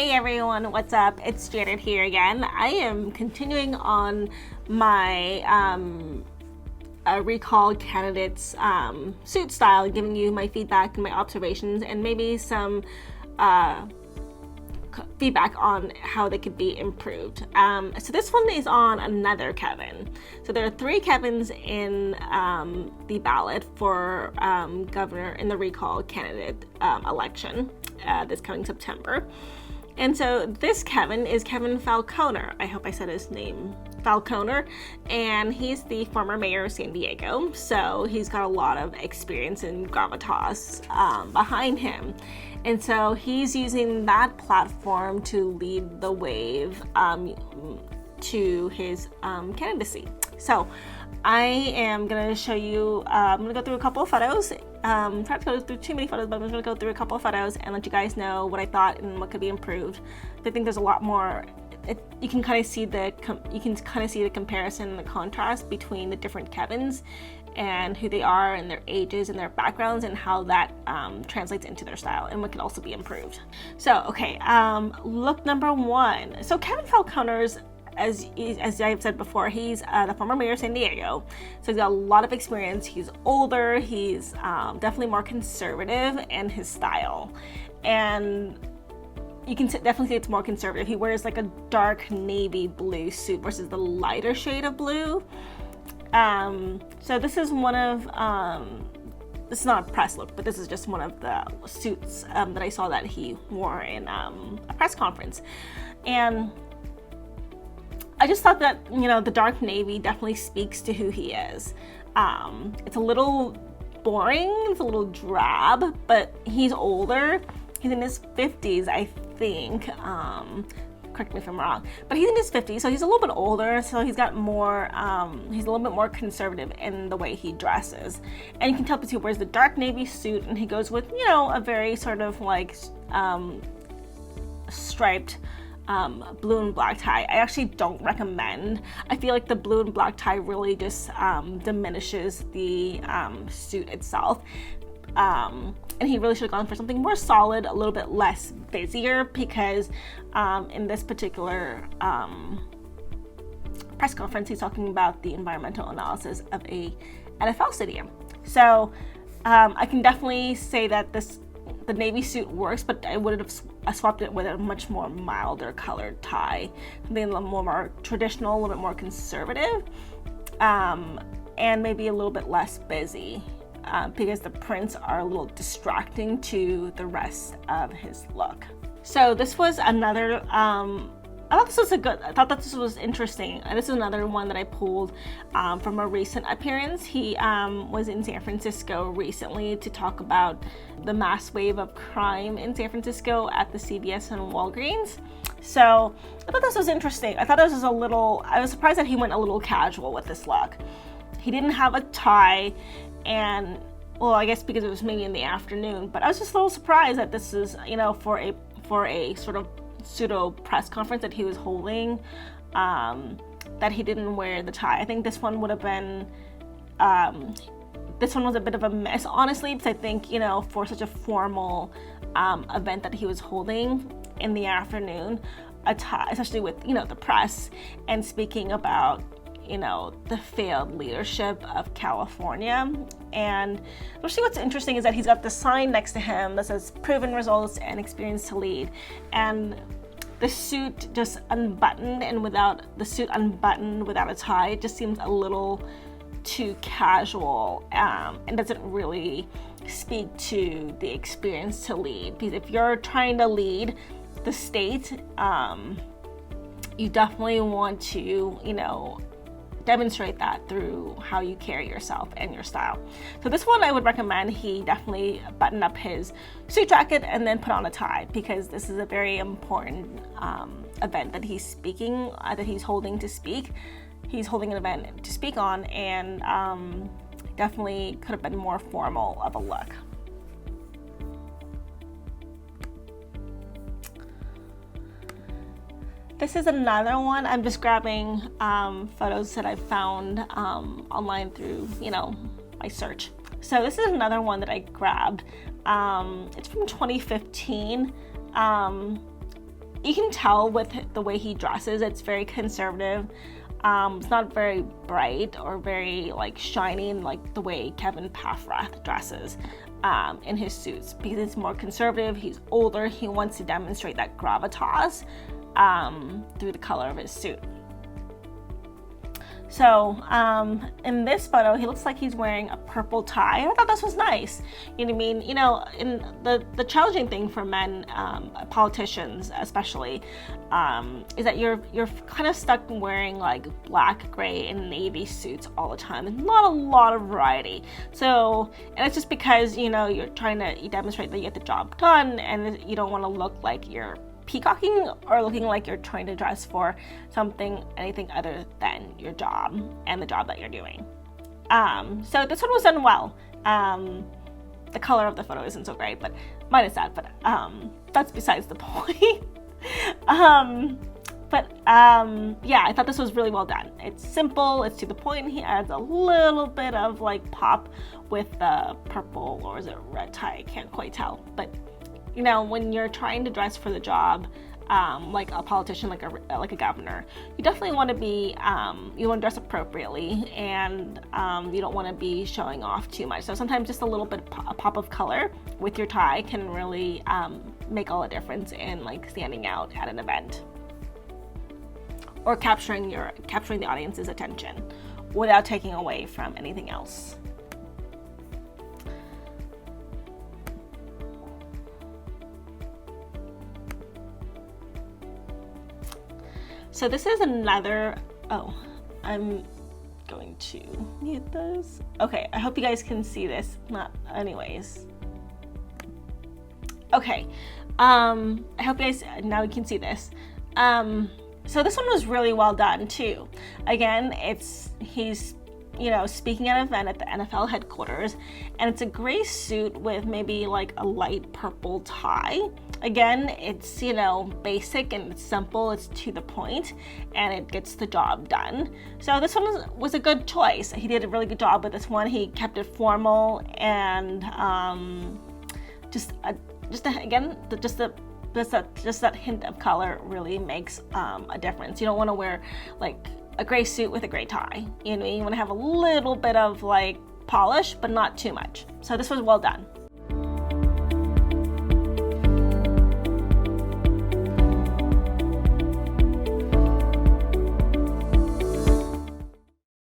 Hey everyone, what's up? It's Janet here again. I am continuing on my recall candidates suit style, giving you my feedback and my observations and maybe some feedback on how they could be improved. So this one is on another Kevin. So there are 3 Kevins in the ballot for governor in the recall candidate election this coming September. And so this Kevin is Kevin Faulconer. I hope I said his name, Faulconer, and he's the former mayor of San Diego. So he's got a lot of experience and gravitas behind him. And so he's using that platform to lead the wave to his candidacy. So I am going to show you, I'm going to go through a couple of photos. Try not to go through too many photos, but I'm just going to go through a couple of photos and let you guys know what I thought and what could be improved. I think there's a lot more. You can kind of see the comparison and the contrast between the different Kevins and who they are and their ages and their backgrounds and how that translates into their style and what can also be improved. So, okay, look number 1. So Kevin Faulconer's, as I've said before, he's the former mayor of San Diego. So he's got a lot of experience. He's older. He's definitely more conservative in his style. And you can definitely see it's more conservative. He wears like a dark navy blue suit versus the lighter shade of blue. So this is one of, this is not a press look, but this is just one of the suits that I saw that he wore in a press conference. And I just thought that, you know, the dark navy definitely speaks to who he is. It's a little boring, it's a little drab, but he's older. He's in his 50s, I think. Correct me if I'm wrong, but he's in his 50s, so he's a little bit older, so he's got more, he's a little bit more conservative in the way he dresses. And you can tell because he wears the dark navy suit and he goes with, you know, a very sort of like striped blue and black tie. I actually don't recommend. I feel like the blue and black tie really just diminishes the suit itself. And he really should have gone for something more solid, a little bit less busier, because in this particular press conference, he's talking about the environmental analysis of a NFL stadium. So I can definitely say that the navy suit works, but I would have swapped it with a much more milder colored tie, something a little more traditional, a little bit more conservative, and maybe a little bit less busy. Because the prints are a little distracting to the rest of his look. So this was another, I thought this was interesting. This is another one that I pulled from a recent appearance. He was in San Francisco recently to talk about the mass wave of crime in San Francisco at the CVS and Walgreens. So I thought this was interesting. I was surprised that he went a little casual with this look. He didn't have a tie, and well, I guess because it was maybe in the afternoon, but I was just a little surprised that this is, you know, for a sort of pseudo press conference that he was holding, that he didn't wear the tie. I think this one would have been, this one was a bit of a mess, honestly, because I think, you know, for such a formal event that he was holding in the afternoon, a tie, especially with, you know, the press and speaking about, you know, the failed leadership of California. And actually what's interesting is that he's got the sign next to him that says proven results and experience to lead. And the suit just unbuttoned and without a tie, it just seems a little too casual and doesn't really speak to the experience to lead. Because if you're trying to lead the state, you definitely want to, you know, demonstrate that through how you carry yourself and your style. So this one I would recommend he definitely button up his suit jacket and then put on a tie, because this is a very important event that he's speaking, that he's holding to speak. He's holding an event to speak on, and definitely could have been more formal of a look. This is another one. I'm just grabbing photos that I found online through, you know, my search. So this is another one that I grabbed. It's from 2015. you can tell with the way he dresses, it's very conservative. It's not very bright or very like shiny like the way Kevin Paffrath dresses in his suits, because it's more conservative. He's older. He wants to demonstrate that gravitas through the color of his suit. So in this photo, he looks like he's wearing a purple tie. I thought this was nice. You know what I mean? You know, in the challenging thing for men, politicians especially, is that you're kind of stuck wearing like black, gray, and navy suits all the time. There's not a lot of variety. So, and it's just because, you know, you're trying to demonstrate that you get the job done, and you don't want to look like you're peacocking or looking like you're trying to dress for anything other than your job and the job that you're doing. So this one was done well. The color of the photo isn't so great, but minus that, but that's besides the point. Yeah, I thought this was really well done. It's simple, it's to the point. He adds a little bit of like pop with the purple, or is it red tie? I can't quite tell, but you know, when you're trying to dress for the job, like a politician, like a governor, you definitely want to be, you want to dress appropriately, and you don't want to be showing off too much. So sometimes just a little bit, a pop of color with your tie can really make all the difference in like standing out at an event, or capturing the audience's attention without taking away from anything else. So this is another, I'm going to mute this. Okay, I hope you guys can see this. Not, anyways. Okay, I hope you guys, now you can see this. So this one was really well done too. Again, he's, you know, speaking at an event at the NFL headquarters, and it's a gray suit with maybe like a light purple tie. Again, it's, you know, basic and it's simple, it's to the point, and it gets the job done. So this one was a good choice. He did a really good job with this one. He kept it formal, and just that hint of color really makes a difference. You don't want to wear like a gray suit with a gray tie. You know, you want to have a little bit of like polish, but not too much. So this was well done.